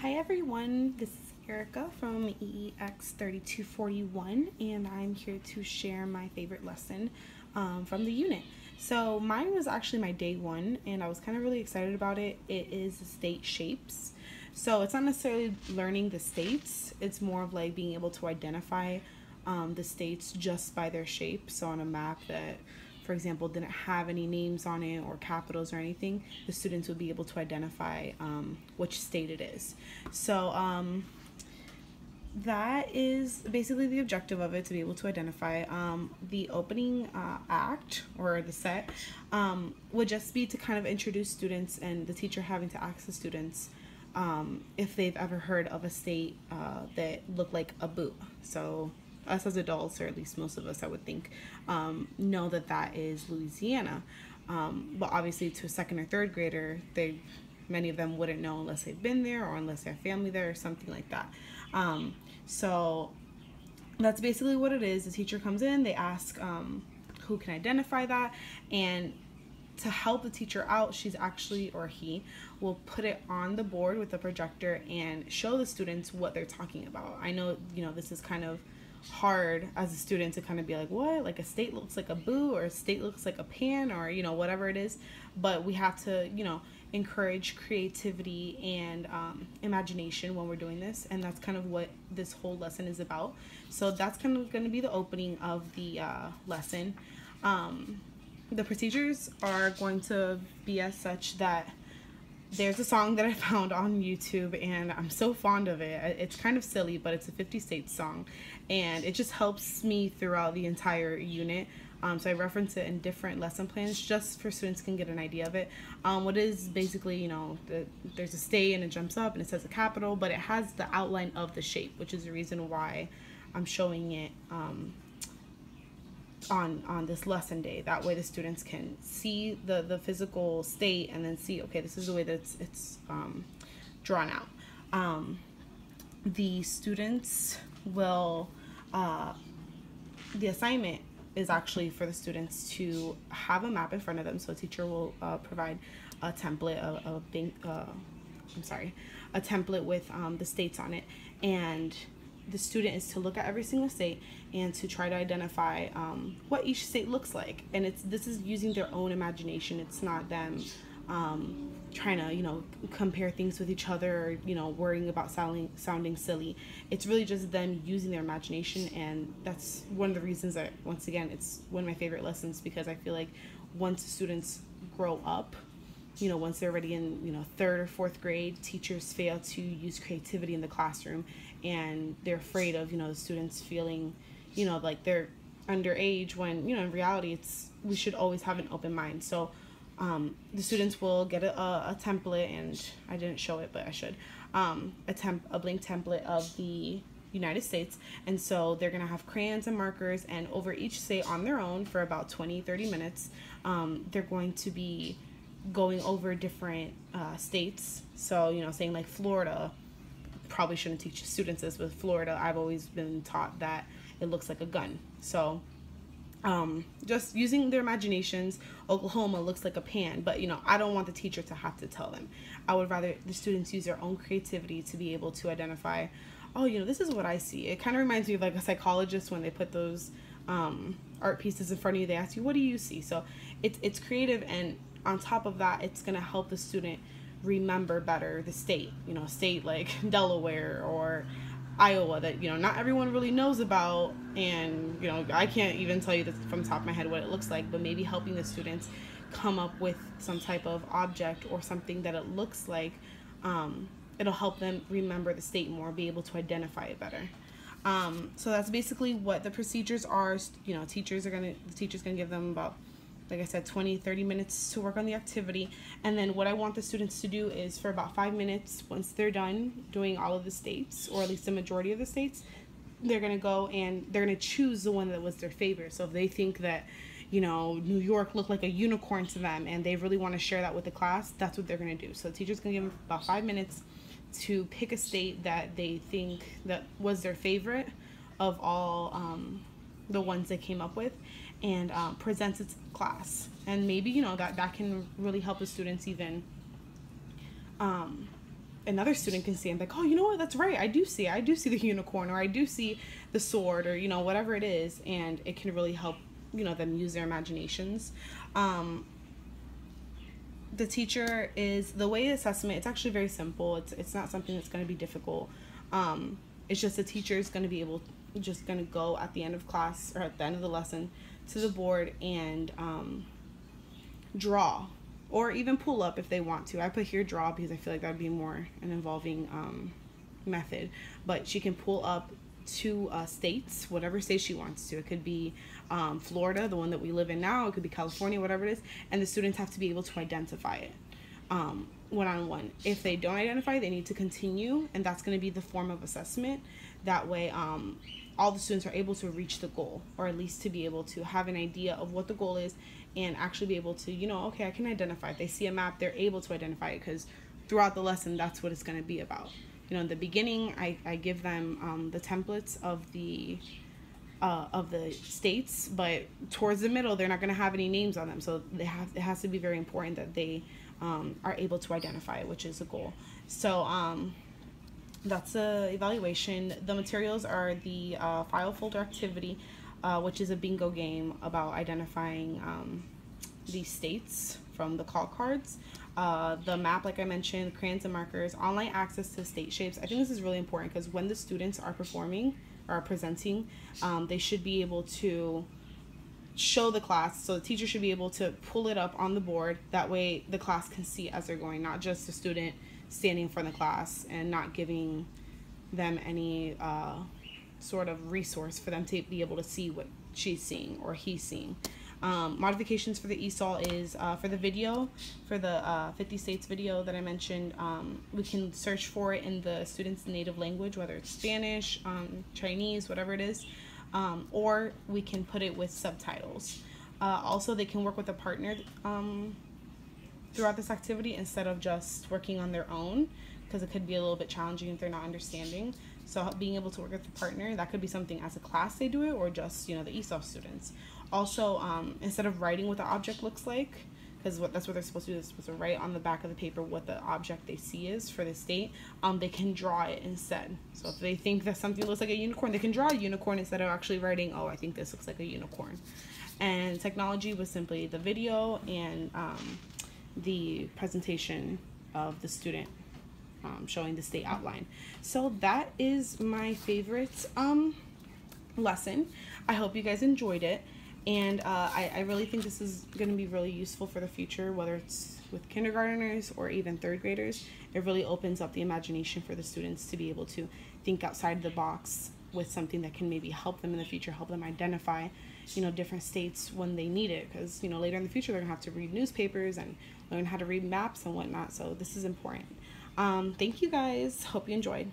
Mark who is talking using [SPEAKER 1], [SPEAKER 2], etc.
[SPEAKER 1] Hi everyone, this is Erica from EEX3241 and I'm here to share my favorite lesson from the unit. So mine was actually my day one and I was kind of really excited about it. It is the state shapes. So it's not necessarily learning the states, it's more of like being able to identify the states just by their shape. So on a map that, for example, didn't have any names on it or capitals or anything, the students would be able to identify which state it is. So that is basically the objective of it, to be able to identify. The opening act or the set would just be to kind of introduce students, and the teacher having to ask the students if they've ever heard of a state that looked like a boot. So us as adults, or at least most of us, I would think, know that that is Louisiana. But obviously to a second or third grader, many of them wouldn't know unless they've been there or unless they have family there or something like that. So that's basically what it is. The teacher comes in, they ask who can identify that, and to help the teacher out, she's actually, or he, will put it on the board with the projector and show the students what they're talking about. I know, this is kind of hard as a student to kind of be like, what, like a state looks like a boo, or a state looks like a pan, or whatever it is, but we have to encourage creativity and imagination when we're doing this, and that's kind of what this whole lesson is about. So that's kind of going to be the opening of the lesson. The procedures are going to be as such that there's a song that I found on YouTube and I'm so fond of it. It's kind of silly, but it's a 50 States song and it just helps me throughout the entire unit. So I reference it in different lesson plans just for students can get an idea of it. What is basically, there's a state and it jumps up and it says a capital, but it has the outline of the shape, which is the reason why I'm showing it on this lesson day. That way the students can see the physical state and then see, okay, this is the way that it's drawn out. The students will, the assignment is actually for the students to have a map in front of them. So a teacher will provide a template, a template with the states on it, and the student is to look at every single state and to try to identify what each state looks like. And this is using their own imagination. It's not them trying to compare things with each other, or worrying about sounding silly. It's really just them using their imagination, and that's one of the reasons that, once again, it's one of my favorite lessons, because I feel like once students grow up, once they're already in, third or fourth grade, teachers fail to use creativity in the classroom, and they're afraid of, the students feeling, like they're underage, when, in reality, we should always have an open mind. So the students will get a template, and I didn't show it, but I should, a blank template of the United States, and so they're gonna have crayons and markers, and over each state on their own for about 20-30 minutes, they're going to be going over different states. So saying like Florida, probably shouldn't teach students this, but Florida, I've always been taught that it looks like a gun. So just using their imaginations. Oklahoma looks like a pan, but I don't want the teacher to have to tell them. I would rather the students use their own creativity to be able to identify, oh, this is what I see. It kind of reminds me of like a psychologist when they put those art pieces in front of you. They ask you, what do you see? So it's creative, and on top of that, it's going to help the student remember better the state, state like Delaware or Iowa that, not everyone really knows about. And, I can't even tell you this from the top of my head what it looks like, but maybe helping the students come up with some type of object or something that it looks like, it'll help them remember the state more, be able to identify it better. So that's basically what the procedures are. The teacher's gonna give them about, like I said, 20-30 minutes to work on the activity. And then what I want the students to do is, for about 5 minutes, once they're done doing all of the states, or at least the majority of the states, they're going to go and they're going to choose the one that was their favorite. So if they think that, New York looked like a unicorn to them and they really want to share that with the class, that's what they're going to do. So the teacher's going to give them about 5 minutes to pick a state that they think that was their favorite of all the ones they came up with, and presents it to the class. And maybe that can really help the students even another student can see and be like, oh, you know what, that's right, I do see the unicorn, or I do see the sword, or whatever it is, and it can really help them use their imaginations. The teacher is the way assessment, it's actually very simple. It's not something that's going to be difficult. It's just the teacher is going to be able, just going to go at the end of class or at the end of the lesson to the board and draw, or even pull up if they want to. I put here draw because I feel like that would be more an involving method, but she can pull up two states, whatever state she wants to. It could be Florida, the one that we live in now. It could be California, whatever it is, and the students have to be able to identify it one-on-one. If they don't identify, they need to continue, and that's going to be the form of assessment. That way all the students are able to reach the goal, or at least to be able to have an idea of what the goal is, and actually be able to, okay, I can identify. If they see a map, they're able to identify it, because throughout the lesson, that's what it's going to be about. In the beginning, I give them the templates of the states, but towards the middle, they're not going to have any names on them. So it has to be very important that they are able to identify it, which is a goal. So that's the evaluation. The materials are the file folder activity, which is a bingo game about identifying the states from the call cards. The map, like I mentioned, crayons and markers, online access to state shapes. I think this is really important because when the students are performing or presenting, they should be able to show the class. So the teacher should be able to pull it up on the board. That way the class can see as they're going, not just the student standing in front of the class and not giving them any sort of resource for them to be able to see what she's seeing or he's seeing. Modifications for the ESOL is for the video, for the 50 states video that I mentioned, we can search for it in the student's native language, whether it's Spanish, Chinese, whatever it is, or we can put it with subtitles. Also, they can work with a partner throughout this activity instead of just working on their own, because it could be a little bit challenging if they're not understanding. So being able to work with a partner, that could be something as a class they do it, or just the ESOL students. Also, instead of writing what the object looks like, because that's what they're supposed to do, they're supposed to write on the back of the paper what the object they see is for the state, they can draw it instead. So if they think that something looks like a unicorn, they can draw a unicorn instead of actually writing, oh, I think this looks like a unicorn. And technology was simply the video and the presentation of the student showing the state outline. So that is my favorite lesson. I hope you guys enjoyed it. And I really think this is going to be really useful for the future, whether it's with kindergartners or even third graders. It really opens up the imagination for the students to be able to think outside the box with something that can maybe help them in the future, help them identify, different states when they need it. Because, later in the future, they're going to have to read newspapers and learn how to read maps and whatnot. So this is important. Thank you guys. Hope you enjoyed.